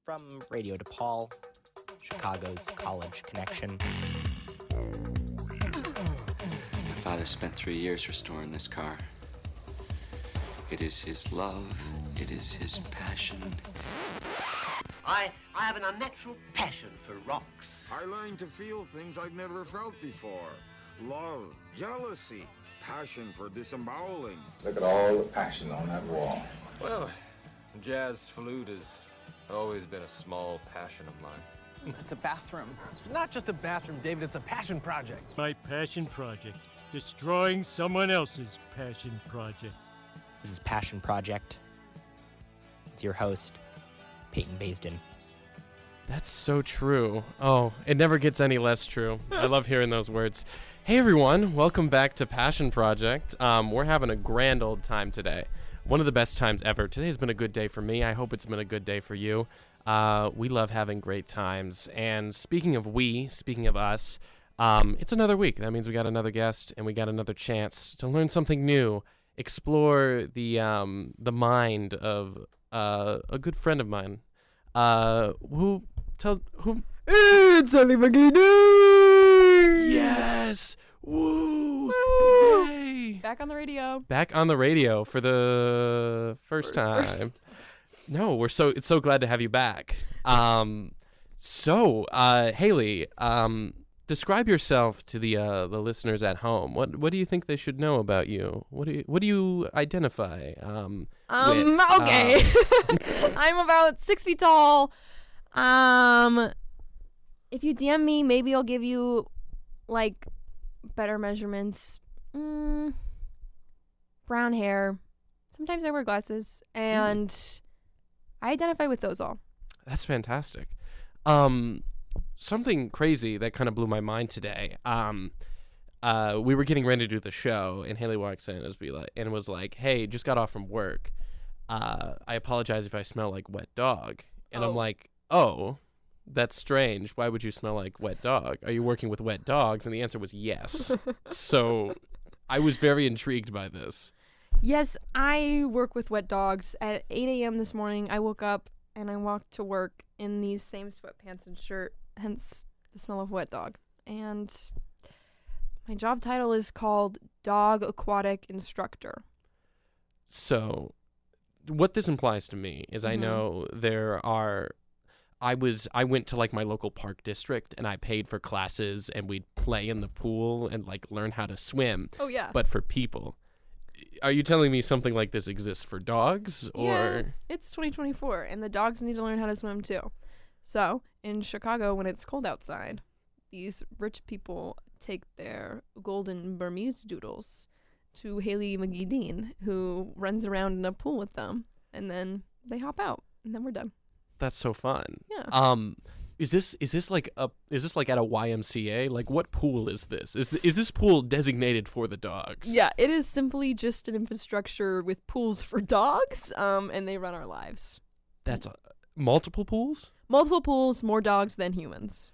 From Radio DePaul, Chicago's college connection. My father spent 3 years restoring this car. It is his love. It is his passion. I have an unnatural passion for rocks. I learned to feel things I've never felt before. Love, jealousy, passion for disemboweling. Look at all the passion on that wall. Well, jazz flute has always been a small passion of mine. It's a bathroom. It's not just a bathroom, David. It's a passion project. My passion project. Destroying someone else's passion project. This is Passion Project with your host, Peyton Baisden. That's so true. Oh, it never gets any less true. I love hearing those words. Hey everyone, welcome back to Passion Project. We're having a grand old time today. One of the best times ever. Today's been a good day for me. I hope it's been a good day for you. We love having great times. And speaking of us, it's another week. That means we got another guest and we got another chance to learn something new, explore the mind of a good friend of mine. It's Ali McGee. Yes. Woo! Yay! Back on the radio. Back on the radio for the first time. No, it's so glad to have you back. Haley, describe yourself to the listeners at home. What do you think they should know about you? What do you identify? With? Okay. I'm about 6 feet tall. If you DM me, maybe I'll give you like better measurements. Brown hair. Sometimes I wear glasses, and I identify with those all. That's fantastic. Something crazy that kind of blew my mind today. We were getting ready to do the show, and Haley walks in and was like, "Hey, just got off from work. I apologize if I smell like wet dog." And I'm like, "Oh, that's strange. Why would you smell like wet dog? Are you working with wet dogs?" And the answer was yes. So I was very intrigued by this. Yes, I work with wet dogs. At 8 a.m. this morning, I woke up and I walked to work in these same sweatpants and shirt, hence the smell of wet dog. And my job title is called Dog Aquatic Instructor. So what this implies to me is I know I went to like my local park district and I paid for classes and we'd play in the pool and like learn how to swim. Oh yeah. But for people. Are you telling me something like this exists for dogs or? Yeah, it's 2024 and the dogs need to learn how to swim too. So in Chicago, when it's cold outside, these rich people take their golden Burmese doodles to Haley McGee Dean, who runs around in a pool with them, and then they hop out, and then we're done. That's so fun. Yeah. Is this like at a YMCA? Like, what pool is this? Is this pool designated for the dogs? Yeah, it is simply just an infrastructure with pools for dogs, and they run our lives. That's multiple pools? Multiple pools, more dogs than humans.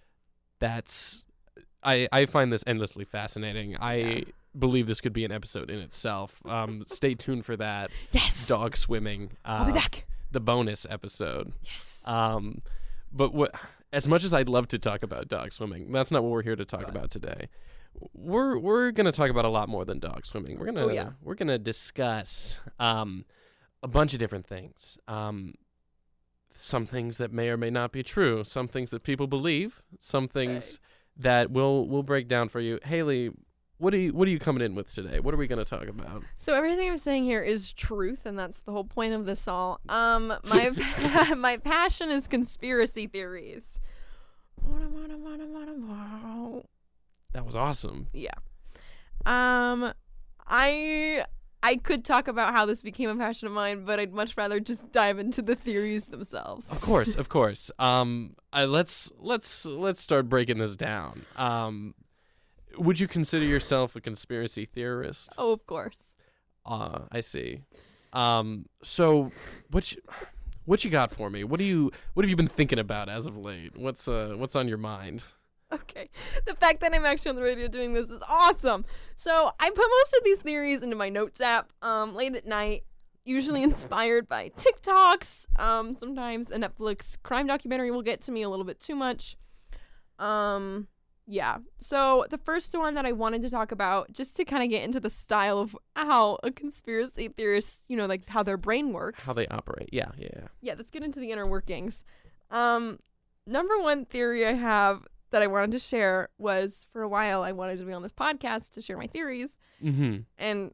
I find this endlessly fascinating. I believe this could be an episode in itself. Stay tuned for that. Yes. Dog swimming. I'll be back. The bonus episode. Yes. But as much as I'd love to talk about dog swimming, that's not what we're here to talk about today. We're gonna talk about a lot more than dog swimming. We're gonna discuss a bunch of different things. Some things that may or may not be true. Some things that people believe. Some things that we'll break down for you. Haley, what are you coming in with today? What are we going to talk about? So everything I'm saying here is truth, and that's the whole point of this all. My passion is conspiracy theories. That was awesome. Yeah. I could talk about how this became a passion of mine, but I'd much rather just dive into the theories themselves. Of course. Let's start breaking this down. Would you consider yourself a conspiracy theorist? Oh, of course. I see. So what you got for me? What have you been thinking about as of late? What's on your mind? Okay. The fact that I'm actually on the radio doing this is awesome. So I put most of these theories into my notes app late at night usually inspired by TikToks. Sometimes a Netflix crime documentary will get to me a little bit too much. Yeah. So the first one that I wanted to talk about, just to kind of get into the style of how a conspiracy theorist, you know, like how their brain works. How they operate. Yeah. Yeah, let's get into the inner workings. Number one theory I have that I wanted to share was, for a while I wanted to be on this podcast to share my theories. Mm-hmm. And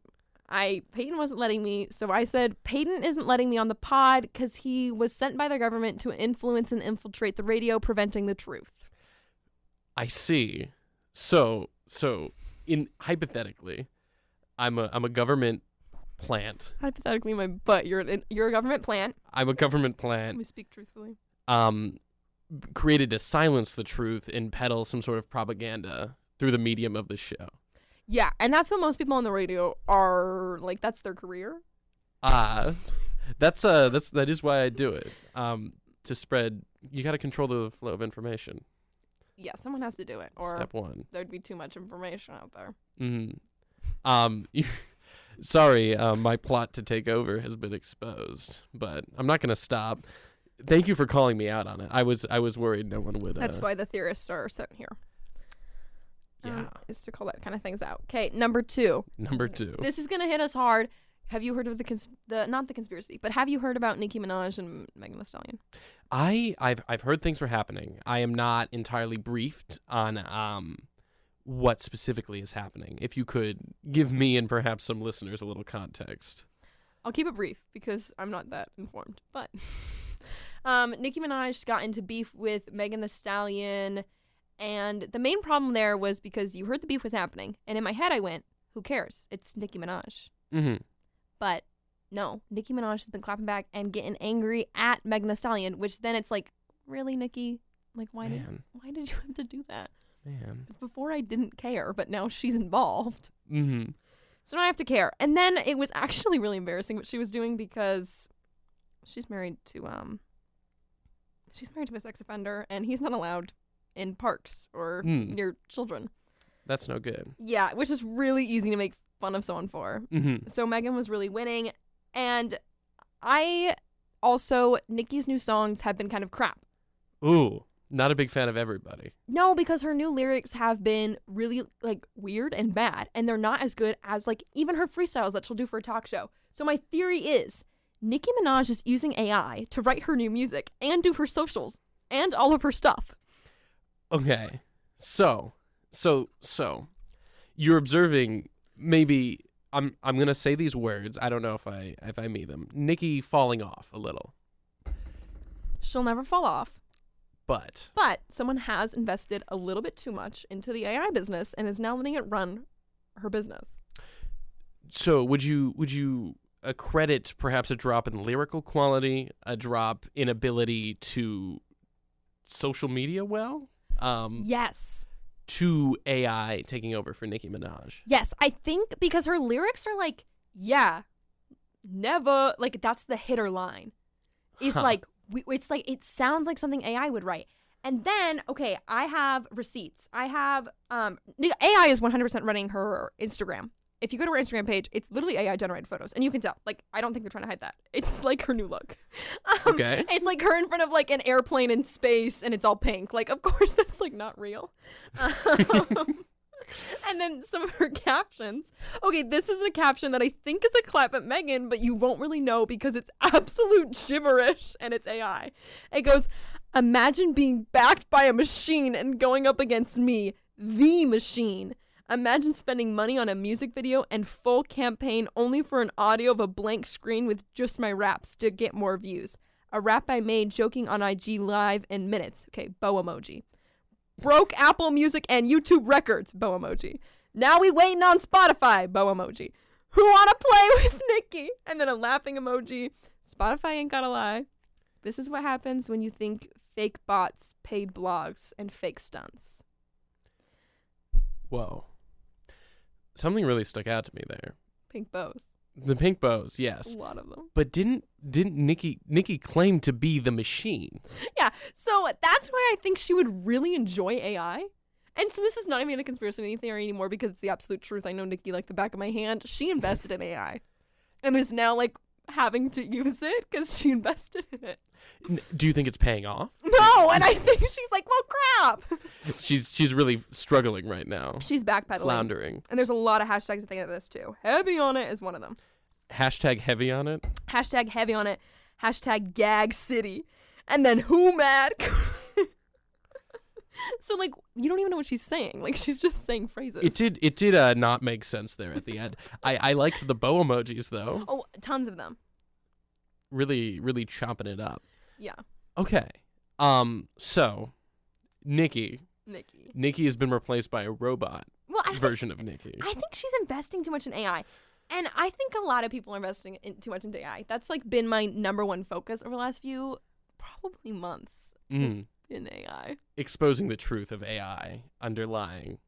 Peyton wasn't letting me, so I said, Peyton isn't letting me on the pod because he was sent by the government to influence and infiltrate the radio, preventing the truth. I see. So in hypothetically, I'm a government plant. Hypothetically, my butt. You're a government plant. I'm a government Let plant. me speak truthfully. Created to silence the truth and peddle some sort of propaganda through the medium of the show. Yeah, and that's what most people on the radio are like. That's their career. That is why I do it. To spread, you got to control the flow of information. Yeah, someone has to do it, or Step one. there'd be too much information out there. Mm-hmm. Sorry, my plot to take over has been exposed, but I'm not gonna stop. Thank you for calling me out on it. I was worried no one would. That's why the theorists are sitting here. Yeah. Is to call that kind of things out. Okay, number two. This is gonna hit us hard. Have you heard of not the conspiracy, but have you heard about Nicki Minaj and Megan Thee Stallion? I've heard things were happening. I am not entirely briefed on what specifically is happening. If you could give me and perhaps some listeners a little context. I'll keep it brief because I'm not that informed. But Nicki Minaj got into beef with Megan Thee Stallion, and the main problem there was because you heard the beef was happening, and in my head I went, "Who cares? It's Nicki Minaj." Mm-hmm. But no, Nicki Minaj has been clapping back and getting angry at Megan Thee Stallion, which then it's like, really, Nicki? Like, why did you have to do that? Man. It's before I didn't care, but now she's involved. Mm-hmm. So now I have to care. And then it was actually really embarrassing what she was doing because she's married to a sex offender, and he's not allowed in parks or near children. That's no good. Yeah, which is really easy to make fun of someone for. Mm-hmm. So Megan was really winning, and Nicki's new songs have been kind of crap. Ooh, not a big fan of Everybody. No, because her new lyrics have been really like weird and bad, and they're not as good as like even her freestyles that she'll do for a talk show. So my theory is Nicki Minaj is using AI to write her new music and do her socials and all of her stuff. Okay. So you're observing maybe I'm going to say these words. I don't know if I mean them. Nicki falling off a little. She'll never fall off. But someone has invested a little bit too much into the AI business and is now letting it run her business. So would you accredit perhaps a drop in lyrical quality, a drop in ability to social media well? Yes. To AI taking over for Nicki Minaj. Yes, I think because her lyrics are like, yeah, never, like that's the hitter line. It's like, it's like, it sounds like something AI would write. And then, okay, I have receipts. I have, AI is 100% running her Instagram. If you go to her Instagram page, it's literally AI generated photos. And you can tell, like, I don't think they're trying to hide that. It's like her new look. Okay. It's like her in front of like an airplane in space and it's all pink. Like, of course that's like not real. And then some of her captions. Okay, this is a caption that I think is a clap at Megan, but you won't really know because it's absolute gibberish and it's AI. It goes, imagine being backed by a machine and going up against me, the machine. Imagine spending money on a music video and full campaign only for an audio of a blank screen with just my raps to get more views. A rap I made joking on IG Live in minutes. Okay, bow emoji. Broke Apple Music and YouTube Records, bow emoji. Now we waiting on Spotify, bow emoji. Who wanna play with Nicki? And then a laughing emoji. Spotify ain't gotta lie. This is what happens when you think fake bots, paid blogs, and fake stunts. Whoa. Something really stuck out to me there. Pink bows. The pink bows, yes. A lot of them. But didn't Nicki claim to be the machine? Yeah, so that's why I think she would really enjoy AI. And so this is not even a conspiracy theory anymore because it's the absolute truth. I know Nicki like the back of my hand. She invested in AI and is now like having to use it because she invested in it. Do you think it's paying off? No, and I think she's like, well, crap. She's really struggling right now. She's backpedaling. Floundering. And there's a lot of hashtags at the end of this, too. Heavy on it is one of them. Hashtag heavy on it. Hashtag heavy on it. Hashtag gag city. And then who mad? So, like, you don't even know what she's saying. Like, she's just saying phrases. It did not make sense there at the end. I liked the bow emojis, though. Oh, tons of them. Really, really chopping it up. Yeah. Okay. So, Nikki has been replaced by a robot version of Nikki. I think she's investing too much in AI. And I think a lot of people are investing too much into AI. That's, like, been my number one focus over the last few, probably months. It's been AI. Exposing the truth of AI underlying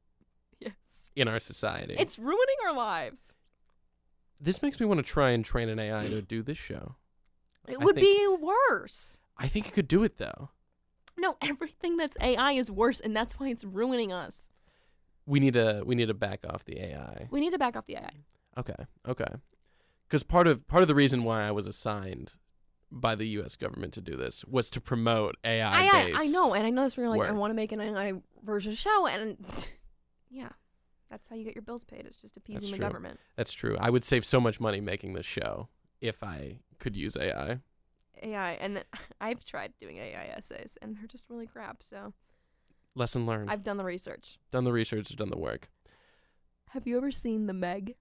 yes. in our society. It's ruining our lives. This makes me want to try and train an AI to do this show. It would be worse. I think it could do it, though. No, everything that's AI is worse, and that's why it's ruining us. We need to back off the AI. We need to back off the AI. Okay. Because part of the reason why I was assigned by the U.S. government to do this was to promote AI-based I know, and I know this for like, work. I want to make an AI version show, and yeah, that's how you get your bills paid. It's just appeasing the government. That's true. I would save so much money making this show if I could use AI. And I've tried doing AI essays, and they're just really crap. So lesson learned. I've done the research. Done the work. Have you ever seen The Meg?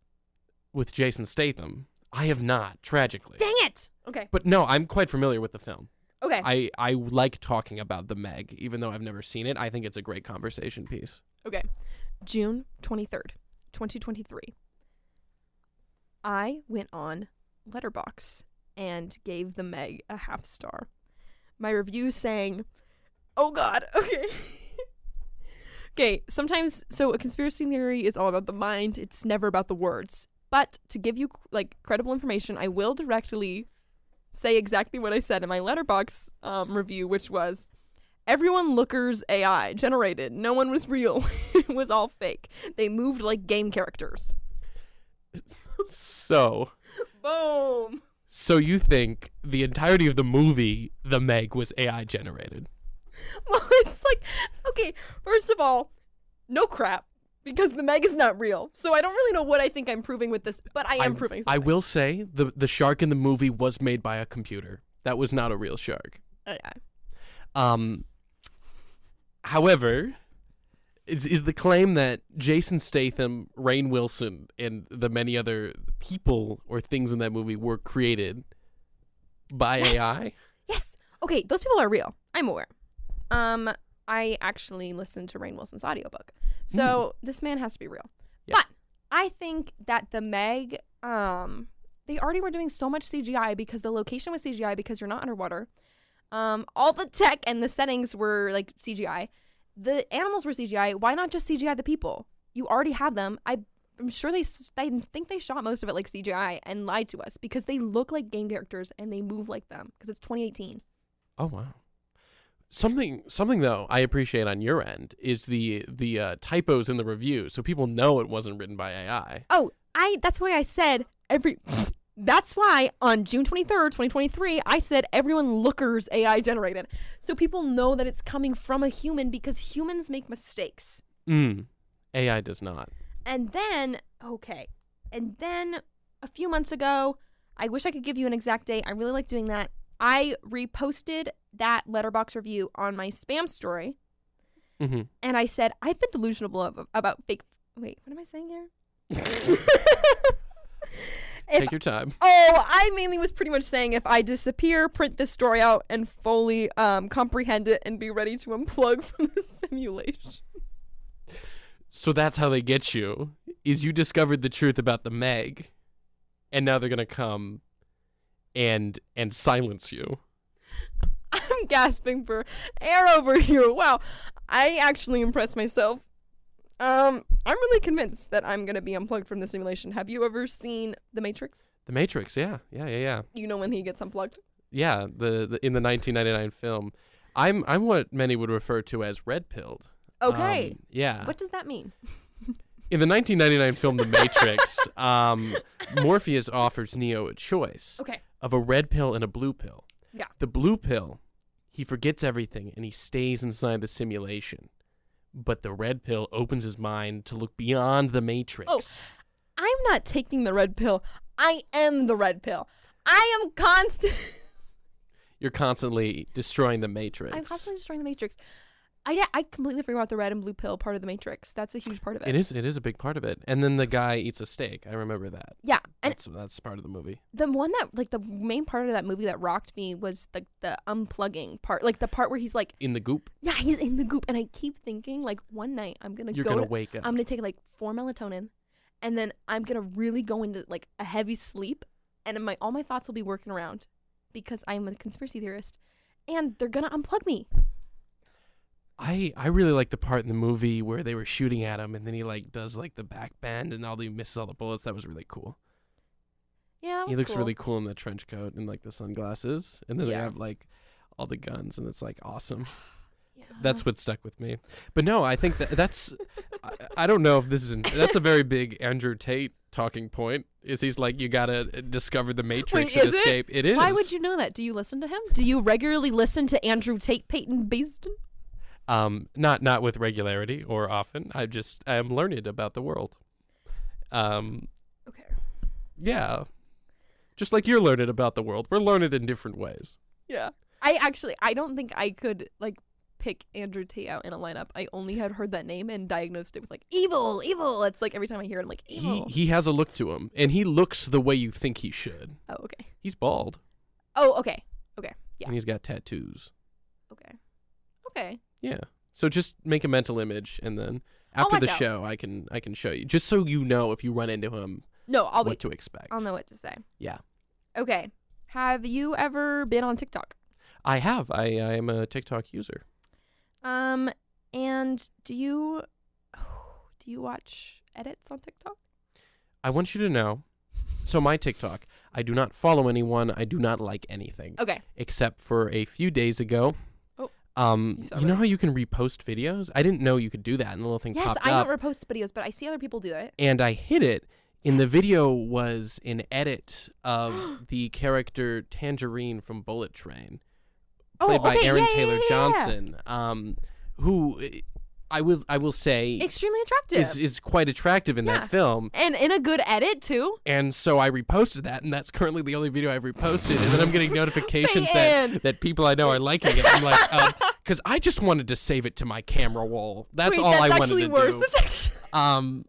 With Jason Statham. I have not, tragically. Dang it! Okay. But no, I'm quite familiar with the film. Okay. I like talking about The Meg, even though I've never seen it. I think it's a great conversation piece. Okay. June 23rd, 2023. I went on Letterboxd and gave The Meg a 0.5 star. My review saying, oh God, okay. Okay, sometimes, so a conspiracy theory is all about the mind. It's never about the words. But to give you, like, credible information, I will directly say exactly what I said in my Letterboxd review, which was, everyone lookers AI generated. No one was real. It was all fake. They moved like game characters. So. Boom. So you think the entirety of the movie, The Meg, was AI generated? Well, it's like, okay, first of all, no crap. Because The Meg is not real. So I don't really know what I think I'm proving with this, but I am proving something. I will say the shark in the movie was made by a computer. That was not a real shark. Yeah. However, is the claim that Jason Statham, Rainn Wilson, and the many other people or things in that movie were created by AI? Yes. Okay, those people are real. I'm aware. I actually listened to Rainn Wilson's audiobook. So this man has to be real. Yeah. But I think that The Meg, they already were doing so much CGI because the location was CGI because you're not underwater. All the tech and the settings were like CGI. The animals were CGI. Why not just CGI the people? You already have them. I'm sure I think they shot most of it like CGI and lied to us because they look like game characters and they move like them because it's 2018. Oh, wow. Something though I appreciate on your end is the typos in the review, so people know it wasn't written by AI. Oh, that's why I said that's why on June 23rd, 2023, I said everyone lookers AI generated. So people know that it's coming from a human because humans make mistakes. AI does not. And then a few months ago, I wish I could give you an exact date. I really like doing that. I reposted that Letterboxd review on my spam story. And I said, I've been delusional about fake. Wait, what am I saying here? Take your time. Oh, I mainly was pretty much saying if I disappear, print this story out and fully comprehend it and be ready to unplug from the simulation. So that's how they get you, is you discovered the truth about The Meg, and now they're going to come and silence you. I'm gasping for air over here. Wow. I actually impressed myself. I'm really convinced that I'm going to be unplugged from the simulation. Have you ever seen The Matrix? The Matrix, yeah. You know when he gets unplugged? Yeah, the in the 1999 film. I'm what many would refer to as red-pilled. Okay. Yeah. What does that mean? In the 1999 film The Matrix, Morpheus offers Neo a choice. Okay. of a red pill and a blue pill. Yeah. The blue pill, he forgets everything and he stays inside the simulation. But the red pill opens his mind to look beyond the Matrix. Oh, I'm not taking the red pill. I am the red pill. I am constant. You're constantly destroying the Matrix. I'm constantly destroying the Matrix. I completely forgot about the red and blue pill part of the Matrix. That's a huge part of it. It is a big part of it. And then the guy eats a steak. I remember that. Yeah, and That's part of the movie. the one that like the main part of that movie that rocked me was the unplugging part, like the part where he's like In the goop, yeah, he's in the goop, and I keep thinking like one night I'm gonna you're go going to to wake up. I'm gonna take like 4 melatonin, and then I'm gonna really go into like a heavy sleep, and then all my thoughts will be working around because I'm a conspiracy theorist, and they're gonna unplug me. I really like the part in the movie where they were shooting at him and then he like does like the back bend and he misses all the bullets. That was really cool. Yeah, that was He looks cool. really cool in the trench coat and like the sunglasses. And then they Yeah. have like all the guns and it's like awesome. Yeah. That's what stuck with me. But no, I think that's I don't know if this is that's a very big Andrew Tate talking point. Is he's like you gotta discover the Matrix Wait, and is it? escape. It is. Why would you know that? Do you listen to him? Do you regularly listen to Andrew Tate, Peyton Basden? Not with regularity or often. I am learned about the world. Okay. Yeah. Just like you're learned about the world. We're learned in different ways. Yeah. I don't think I could like pick Andrew Tate out in a lineup. I only had heard that name and diagnosed it with like evil. It's like every time I hear it, I'm like evil. He has a look to him, and he looks the way you think he should. Oh, okay. He's bald, Oh, okay. Okay. Yeah. and he's got tattoos. Okay. Okay. Yeah. So just make a mental image, and then I'll after the watch out. show, I can show you, just so you know if you run into him, No, I'll what be. to expect. I'll know what to say. Yeah. Okay. Have you ever been on TikTok? I have. I am a TikTok user. And do you watch edits on TikTok? I want you to know. So my TikTok, I do not follow anyone. I do not like anything. Okay. Except for a few days ago. Oh, you know how you can repost videos? I didn't know you could do that, and the little thing Yes, popped I up. don't repost videos, but I see other people do it. And I hit it, and the video was an edit of the character Tangerine from Bullet Train, played by Aaron Taylor Johnson, who I will say Extremely attractive. is quite attractive in Yeah. that film. And in a good edit too. And so I reposted that, and that's currently the only video I've reposted. And then I'm getting notifications Peyton! that people I know are liking it. I'm like, because I just wanted to save it to my camera roll. That's Wait, all that's I wanted actually to worse. do. That's actually...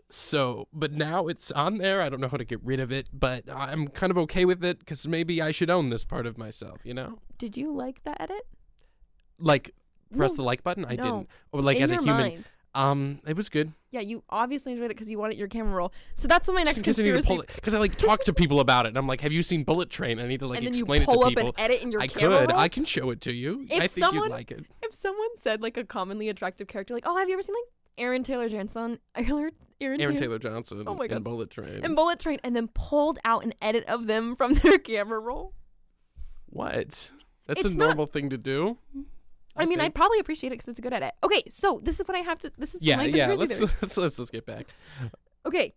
So, but now it's on there. I don't know how to get rid of it, but I'm kind of okay with it because maybe I should own this part of myself, you know? Did you like that edit? Like, press No, the like button? I no. didn't. Or like In as a your human. mind. It was good. Yeah, you obviously enjoyed it because you wanted your camera roll. So that's what my next conspiracy. Because I like talk to people about it, and I'm like, "Have you seen Bullet Train?" I need to like And then you explain it pull to up people. an edit in your I camera could. roll? I can show it to you. If I think someone- you'd like it. If someone said like a commonly attractive character, like, oh, have you ever seen like Aaron Taylor Johnson? Aaron Taylor Johnson. Oh my God. In Bullet Train. and Bullet Train, and then pulled out an edit of them from their camera roll. What? That's It's a not- normal thing to do. I mean, think. I'd probably appreciate it because it's a good edit. Okay, so this is what I have to. This is Yeah, my yeah. conspiracy theory. Let's get back. Okay,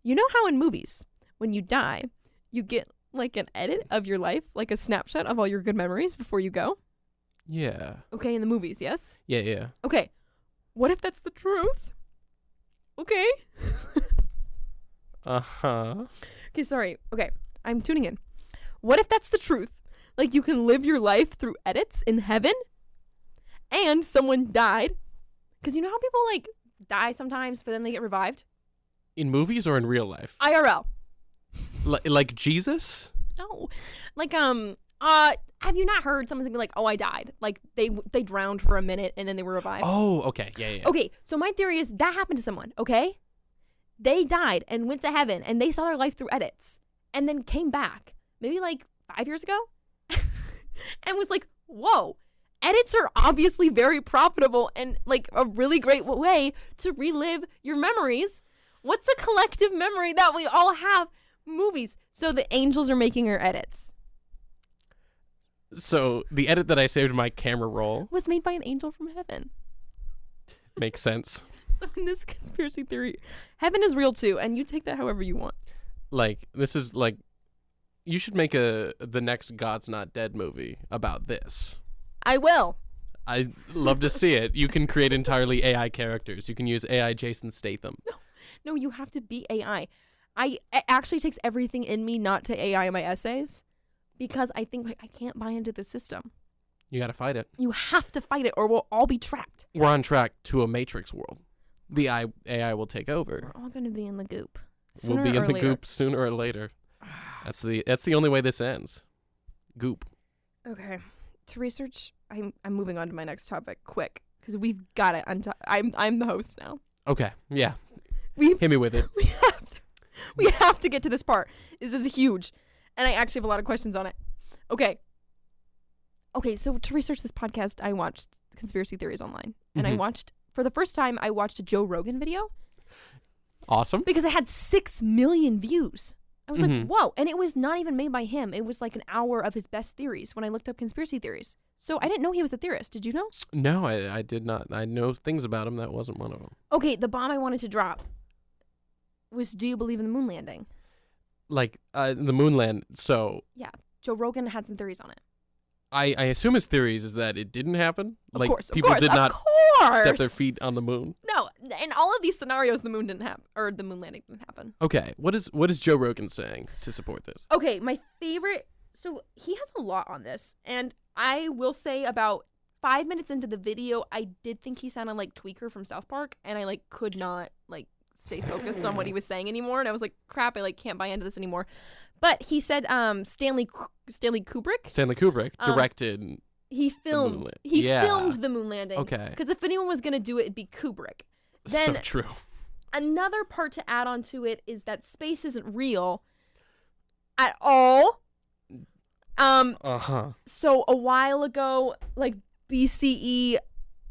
you know how in movies, when you die, you get like an edit of your life, like a snapshot of all your good memories before you go? Yeah. Okay, in the movies, yes? Yeah. Okay, what if that's the truth? Okay. Uh-huh. Okay, sorry. Okay, I'm tuning in. What if that's the truth? Like you can live your life through edits in heaven and someone died? Because you know how people like die sometimes, but then they get revived? In movies or in real life? IRL. Like Jesus? No. Like, have you not heard someone be like, oh, I died? Like they drowned for a minute and then they were revived? Oh, okay. Yeah. Okay, so my theory is that happened to someone, okay? They died and went to heaven and they saw their life through edits and then came back, maybe like 5 years ago, and was like, whoa, edits are obviously very profitable and like a really great way to relive your memories. What's a collective memory that we all have? Movies. So the angels are making our edits. So the edit that I saved in my camera roll Was made by an angel from heaven. makes sense. So in this conspiracy theory, heaven is real too, and you take that however you want. Like, this is like You should make the next God's Not Dead movie about this. I will. I'd love to see it. You can create entirely AI characters. You can use AI Jason Statham. No, you have to be AI. It actually takes everything in me not to AI my essays because I think like I can't buy into the system. You got to fight it. You have to fight it or we'll all be trapped. We're on track to a Matrix world. The AI will take over. We're all going to be in the goop. We'll be in the goop sooner or later. That's the only way this ends. Goop. Okay. To research, I'm moving on to my next topic quick because we've got it. I'm the host now. Okay. Yeah. Hit me with it. We have to get to this part. This is huge. And I actually have a lot of questions on it. Okay, so to research this podcast, I watched conspiracy theories online. And I watched, for the first time, I watched a Joe Rogan video. Awesome. Because it had 6 million views. I was like, whoa. And it was not even made by him. It was like an hour of his best theories when I looked up conspiracy theories. So I didn't know he was a theorist. Did you know? No, I did not. I know things about him. That wasn't one of them. Okay, the bomb I wanted to drop was, do you believe in the moon landing? Like the moon land. So yeah, Joe Rogan had some theories on it. I assume his theories is that it didn't happen. Of like course, people did not step their feet on the moon. No, in all of these scenarios, the moon didn't happen, or the moon landing didn't happen. Okay, what is Joe Rogan saying to support this? Okay, my favorite. So he has a lot on this, and I will say about 5 minutes into the video, I did think he sounded like Tweaker from South Park, and I could not stay focused on what he was saying anymore, and I was like, crap, I can't buy into this anymore. But he said Stanley Kubrick. Stanley Kubrick directed. He filmed. Filmed the moon landing. Okay. Because if anyone was gonna do it, it'd be Kubrick. Then so true. Another part to add on to it is that space isn't real at all. So a while ago, BCE,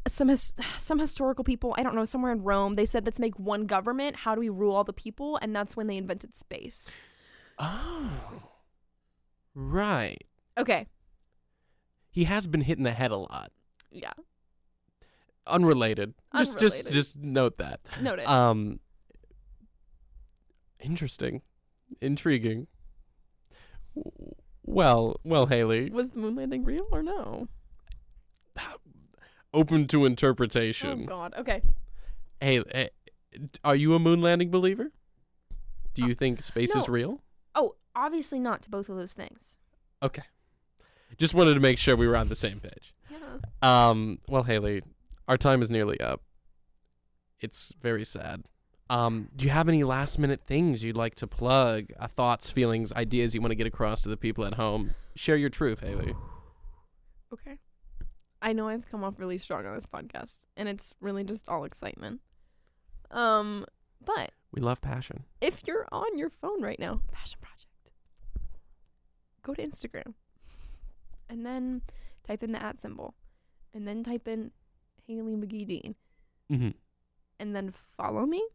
some historical people, I don't know, somewhere in Rome, they said, let's make one government. How do we rule all the people? And that's when they invented space. Oh. Right. Okay. He has been hit in the head a lot. Yeah. Unrelated. Just note that. Note it. Interesting. Intriguing. Well, Haley. Was the moon landing real or no? Open to interpretation. Oh, God. Okay. Hey, are you a moon landing believer? Do you think space is real? Oh, obviously not to both of those things. Okay. Just wanted to make sure we were on the same page. Yeah. Well, Haley, our time is nearly up. It's very sad. Do you have any last-minute things you'd like to plug? Thoughts, feelings, ideas you want to get across to the people at home? Share your truth, Haley. Okay. I know I've come off really strong on this podcast, and it's really just all excitement. But we love passion. If you're on your phone right now, Passion Project, go to Instagram, and then type in the @ symbol, and then type in Haley McGee Dean, and then follow me.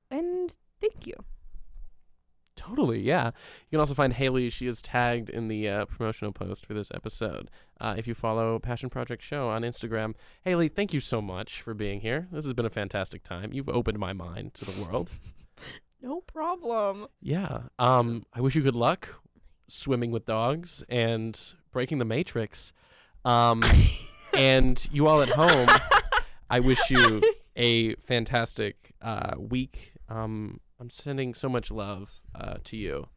And thank you. Totally, yeah. You can also find Haley. She is tagged in the promotional post for this episode. If you follow Passion Project Show on Instagram. Haley, thank you so much for being here. This has been a fantastic time. You've opened my mind to the world. No problem. Yeah. I wish you good luck swimming with dogs and breaking the Matrix. And you all at home, I wish you a fantastic week. I'm sending so much love to you,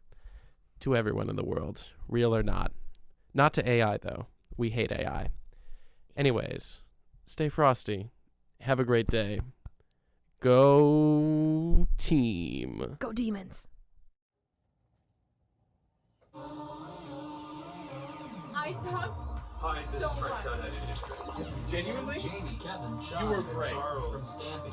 to everyone in the world, real or not. Not to AI, though. We hate AI. Anyways, stay frosty. Have a great day. Go team. Go demons. Hi, this is Fred Dunn. Genuinely? Jamie, Kevin, Sean, you were great. Charles, from Stamping.